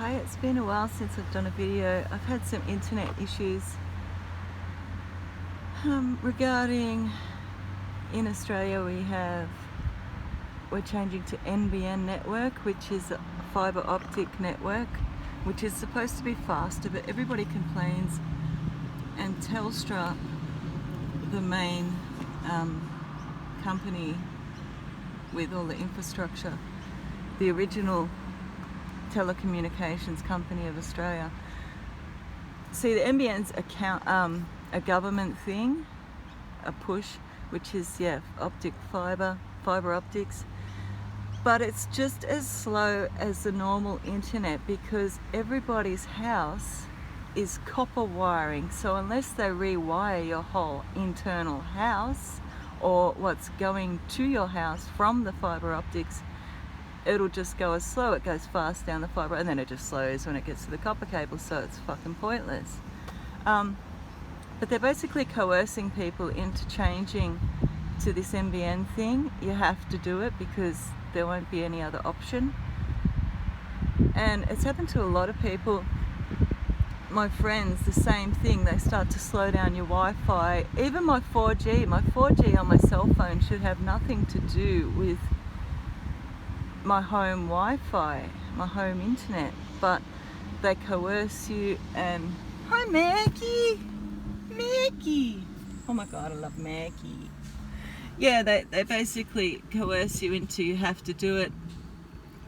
Hi, it's been a while since I've done a video. I've had some internet issues regarding, in Australia we're changing to Nbn network, which is a fibre optic network, which is supposed to be faster, but everybody complains. And Telstra, the main company with all the infrastructure, the original telecommunications company of Australia. See, the Nbn's a government thing, a push, which is fiber optics, but it's just as slow as the normal internet because everybody's house is copper wiring. So unless they rewire your whole internal house or what's going to your house from the fiber optics, it'll just go as slow. It goes fast down the fiber and then it just slows when it gets to the copper cable, so it's fucking pointless. But they're basically coercing people into changing to this Nbn thing. You have to do it because there won't be any other option. And it's happened to a lot of people. My friends, the same thing. They start to slow down your Wi-Fi. Even my 4G on my cell phone should have nothing to do with my home Wi-Fi, my home internet, but they coerce you. And hi Maggie, oh my god, I love Maggie. Yeah, they basically coerce you into, you have to do it,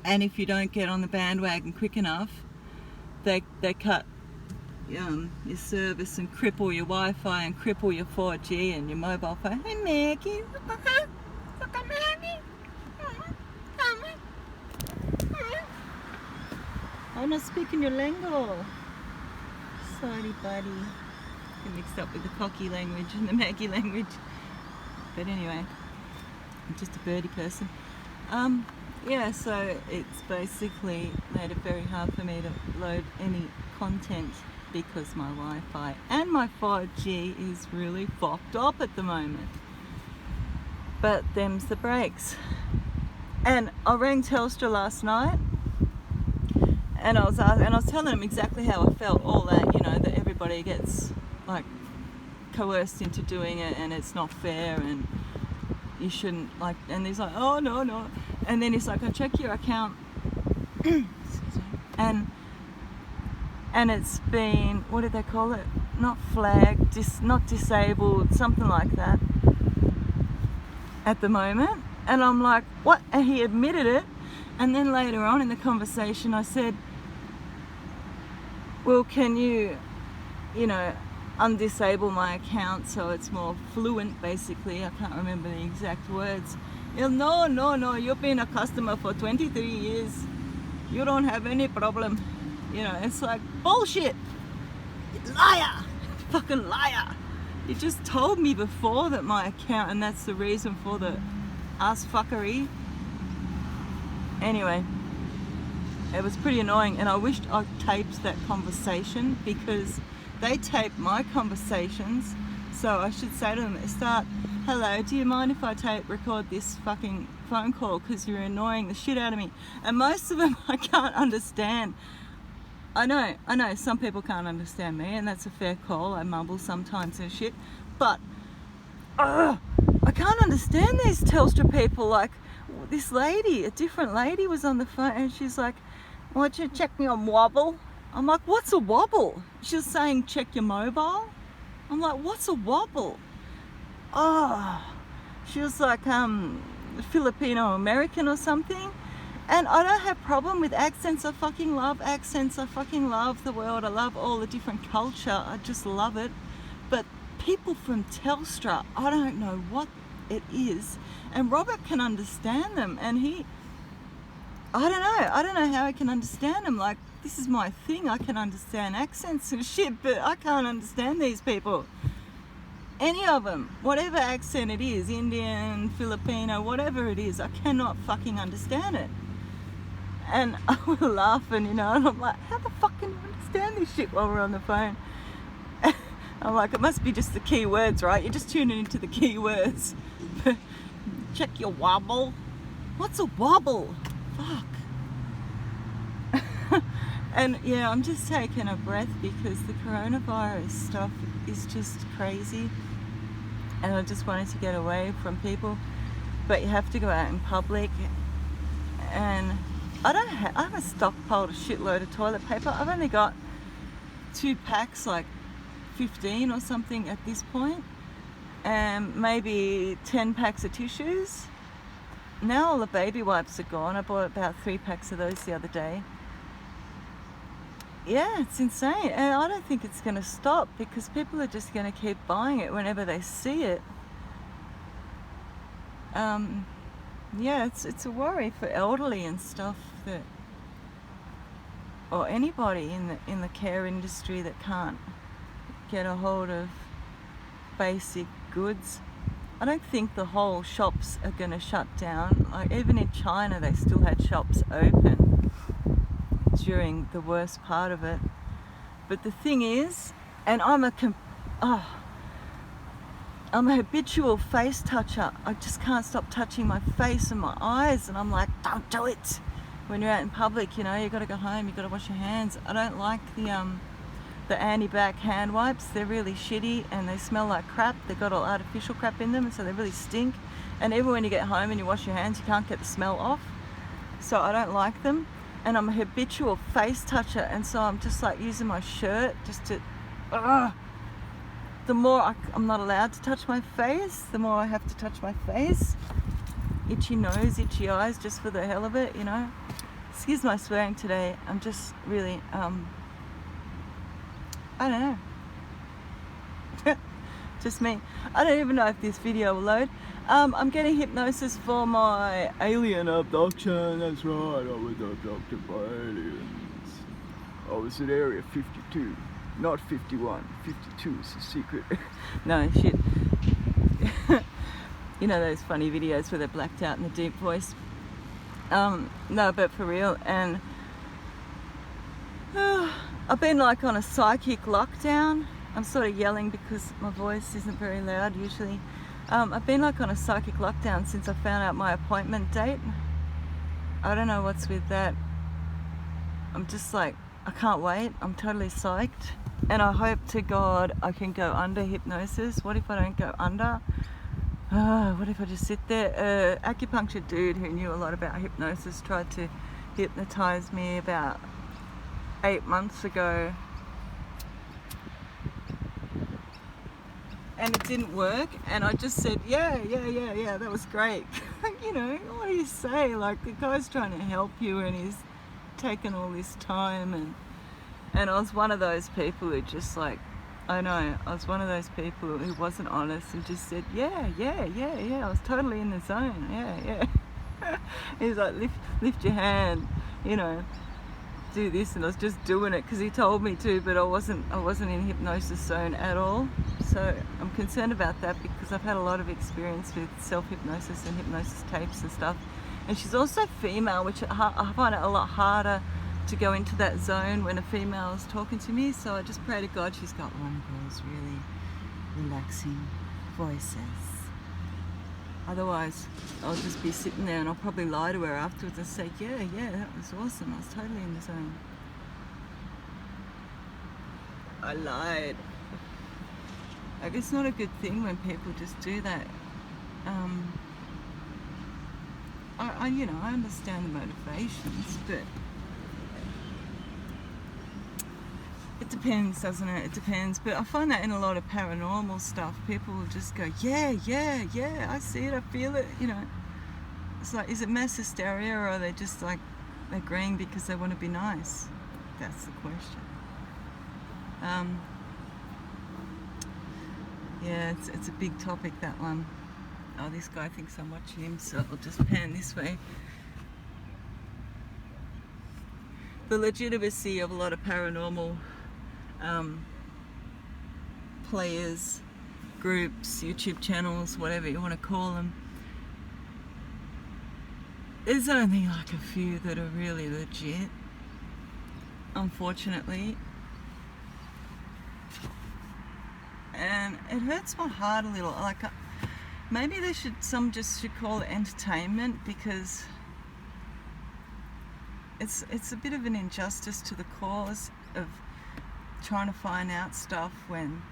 and if you don't get on the bandwagon quick enough, they cut your service and cripple your Wi-Fi and cripple your 4G and your mobile phone. Hey Maggie, I'm not speaking your lingo. Sorry, buddy. Get mixed up with the cocky language and the Maggie language. But anyway, I'm just a birdie person. So it's basically made it very hard for me to load any content because my Wi-Fi and my 4G is really fucked up at the moment. But them's the breaks. And I rang Telstra last night. And I was telling them exactly how I felt, all that, that everybody gets like coerced into doing it and it's not fair and you shouldn't, like, and he's like, oh no, and then he's like, I check your account and it's been, what did they call it, not flagged, not disabled, something like that at the moment. And I'm like, what? And he admitted it. And then later on in the conversation I said, well, can you undisable my account so it's more fluent, basically. I can't remember the exact words. No, you've been a customer for 23 years. You don't have any problem. It's like, bullshit. Liar. Fucking liar. You just told me before that my account, and that's the reason for the ass fuckery. Anyway, it was pretty annoying, and I wished I taped that conversation because they tape my conversations. So I should say to them at the start, hello, do you mind if I record this fucking phone call because you're annoying the shit out of me? And most of them I can't understand. I know some people can't understand me, and that's a fair call. I mumble sometimes and shit, but I can't understand these Telstra people. Like, this lady, a different lady was on the phone and she's like, why don't you check me on wobble? I'm like, what's a wobble? She was saying check your mobile. I'm like, what's a wobble? She was like Filipino American or something. And I don't have problem with accents. I fucking love accents. I fucking love the world. I love all the different culture. I just love it. But people from Telstra, I don't know what it is. And Robert can understand them, and I don't know how I can understand them. Like, this is my thing. I can understand accents and shit, but I can't understand these people. Any of them, whatever accent it is, Indian, Filipino, whatever it is, I cannot fucking understand it. And I was laughing, and I'm like, how the fuck can you understand this shit while we're on the phone? I'm like, it must be just the key words, right? You're just tuning into the key words. Check your wobble. What's a wobble? Fuck. And yeah, I'm just taking a breath because the coronavirus stuff is just crazy, and I just wanted to get away from people. But you have to go out in public, and I haven't stockpiled a shitload of toilet paper. I've only got 2 packs, like 15 or something at this point, and maybe 10 packs of tissues. Now all the baby wipes are gone. I bought about 3 packs of those the other day. Yeah, it's insane, and I don't think it's going to stop because people are just going to keep buying it whenever they see it. Yeah, it's a worry for elderly and stuff, that, or anybody in the care industry that can't get a hold of basic goods. I don't think the whole shops are going to shut down. Like, even in China, they still had shops open during the worst part of it. But the thing is, and I'm a habitual face toucher. I just can't stop touching my face and my eyes, and I'm like, don't do it. When you're out in public, you know, you got to go home, you got to wash your hands. I don't like the anti-bac hand wipes. They're really shitty and they smell like crap. They've got all artificial crap in them, so they really stink. And even when you get home and you wash your hands, you can't get the smell off. So I don't like them. And I'm a habitual face toucher, and so I'm just like using my shirt just to, the more I'm not allowed to touch my face, the more I have to touch my face. Itchy nose, itchy eyes, just for the hell of it, you know. Excuse my swearing today. I'm just really, I don't know. Just me. I don't even know if this video will load. I'm getting hypnosis for my alien abduction. That's right, I was abducted by aliens. I was at area 52, not 51. 52 is a secret. No, shit. You know those funny videos where they're blacked out in the deep voice? No, but for real. And I've been like on a psychic lockdown. I'm sort of yelling because my voice isn't very loud usually. I've been like on a psychic lockdown since I found out my appointment date. I don't know what's with that. I'm just like, I can't wait. I'm totally psyched. And I hope to God I can go under hypnosis. What if I don't go under? What if I just sit there? Acupuncture dude who knew a lot about hypnosis tried to hypnotize me about 8 months ago. And it didn't work, and I just said, yeah, that was great. You know, what do you say? Like, the guy's trying to help you and he's taken all this time, and I was one of those people who just like, I know, I was one of those people who wasn't honest and just said, yeah, I was totally in the zone, yeah. He's like, lift your hand, you know, do this, and I was just doing it because he told me to, but I wasn't in hypnosis zone at all. So I'm concerned about that because I've had a lot of experience with self-hypnosis and hypnosis tapes and stuff. And she's also female, which I find it a lot harder to go into that zone when a female is talking to me. So I just pray to God she's got one of those really relaxing voices. Otherwise, I'll just be sitting there and I'll probably lie to her afterwards and say, yeah, that was awesome. I was totally in the zone. I lied. Like, it's not a good thing when people just do that. You know, I understand the motivations, but it depends, doesn't it? It depends. But I find that in a lot of paranormal stuff, people will just go, yeah, I see it, I feel it, you know. It's like, is it mass hysteria, or are they just like agreeing because they want to be nice? That's the question. Yeah, it's a big topic, that one. Oh, this guy thinks I'm watching him, so I'll just pan this way. The legitimacy of a lot of paranormal players, groups, YouTube channels, whatever you want to call them. There's only like a few that are really legit, unfortunately. And it hurts my heart a little. Like, maybe some just should call it entertainment, because it's a bit of an injustice to the cause of trying to find out stuff when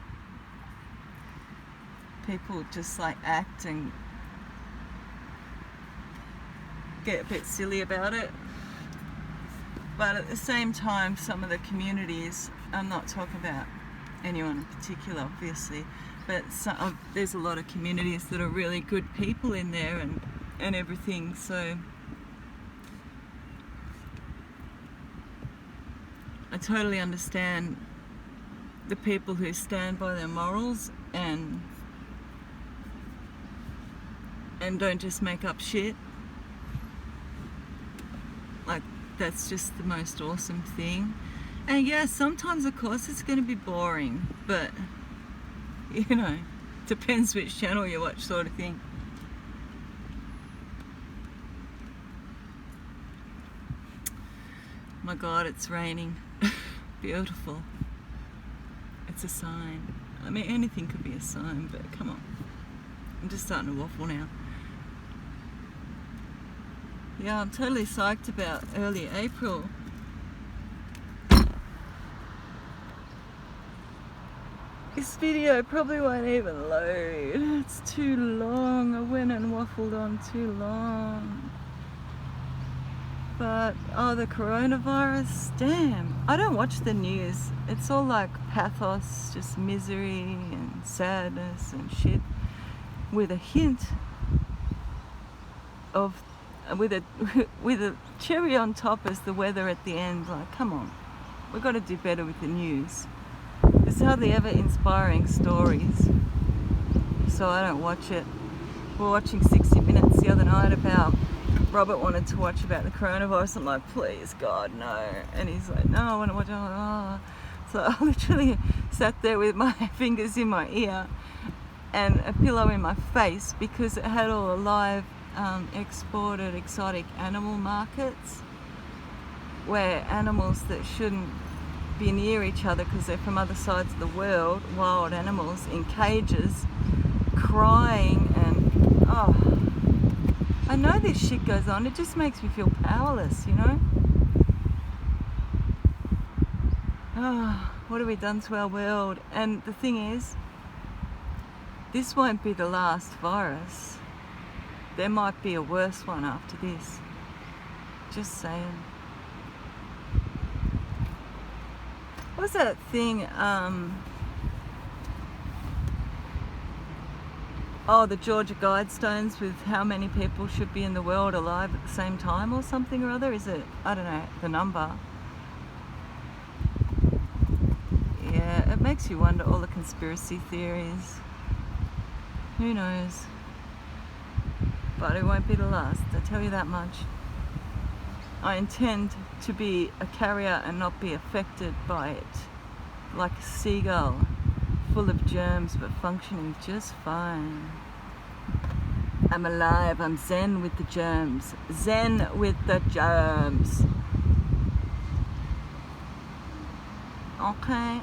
people just like act and get a bit silly about it. But at the same time, some of the communities, I'm not talking about anyone in particular obviously, but there's a lot of communities that are really good people in there and everything, so I totally understand the people who stand by their morals and don't just make up shit. Like, that's just the most awesome thing. And yeah, sometimes of course it's going to be boring, but you know, depends which channel you watch, sort of thing. My God, it's raining. Beautiful. It's a sign. I mean, anything could be a sign, but come on. I'm just starting to waffle now. Yeah, I'm totally psyched about early April. This video probably won't even load. It's too long. I went and waffled on too long. But, oh, the coronavirus, damn. I don't watch the news. It's all like pathos, just misery and sadness and shit, with a hint of, with a cherry on top as the weather at the end. Like, come on, we've got to do better with the news. There's hardly ever inspiring stories, so I don't watch it. We were watching 60 Minutes the other night about, Robert wanted to watch about the coronavirus. I'm like, please God, no. And he's like, no, I want to watch it. Oh. So I literally sat there with my fingers in my ear and a pillow in my face, because it had all the live exported exotic animal markets where animals that shouldn't be near each other because they're from other sides of the world, wild animals in cages, crying, and oh, I know this shit goes on. It just makes me feel powerless, you know? Oh, what have we done to our world? And the thing is, this won't be the last virus. There might be a worse one after this. Just saying. What was that thing? Oh, the Georgia Guidestones with how many people should be in the world alive at the same time or something or other. Is it? I don't know the number. Yeah, it makes you wonder, all the conspiracy theories. Who knows? But it won't be the last, I tell you that much. I intend to be a carrier and not be affected by it. Like a seagull, full of germs but functioning just fine. I'm alive, I'm zen with the germs. Zen with the germs. Okay.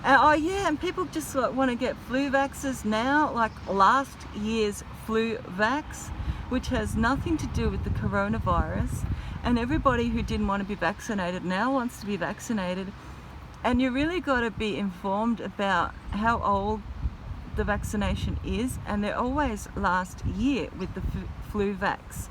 Oh yeah, and people just like want to get flueVaxes now, like last year's flueVax, which has nothing to do with the coronavirus, and everybody who didn't want to be vaccinated now wants to be vaccinated. And you really got to be informed about how old the vaccination is, and they're always last year with the flueVax.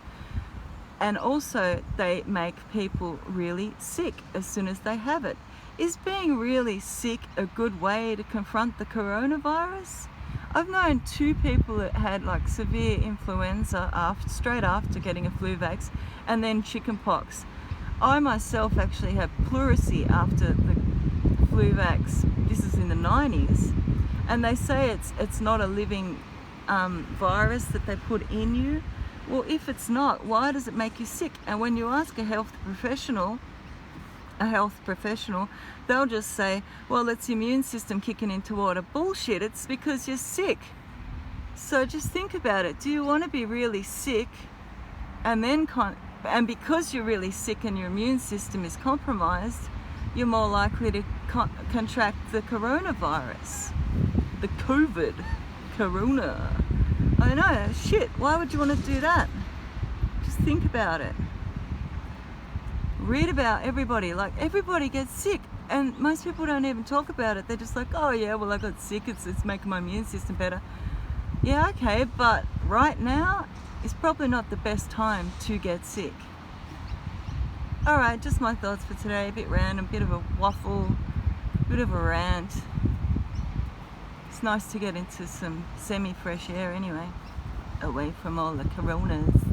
And also they make people really sick as soon as they have it. Is being really sick a good way to confront the coronavirus? I've known 2 people that had like severe influenza straight after getting a flueVax, and then chickenpox. I myself actually had pleurisy after the flueVax. This is in the 90s, and they say it's not a living virus that they put in you. Well, if it's not, why does it make you sick? And when you ask a health professional, they'll just say, well, it's the immune system kicking into order. Bullshit, it's because you're sick. So just think about it. Do you want to be really sick and then because you're really sick and your immune system is compromised, you're more likely to contract the coronavirus, the corona. I know, shit, why would you want to do that? Just think about it. read about everybody. Like, everybody gets sick, and most people don't even talk about it. They're just like, oh yeah, well, I got sick, it's making my immune system better. Yeah, okay, but right now is probably not the best time to get sick. Alright, just my thoughts for today. A bit random, bit of a waffle, bit of a rant. It's nice to get into some semi-fresh air anyway, away from all the coronas.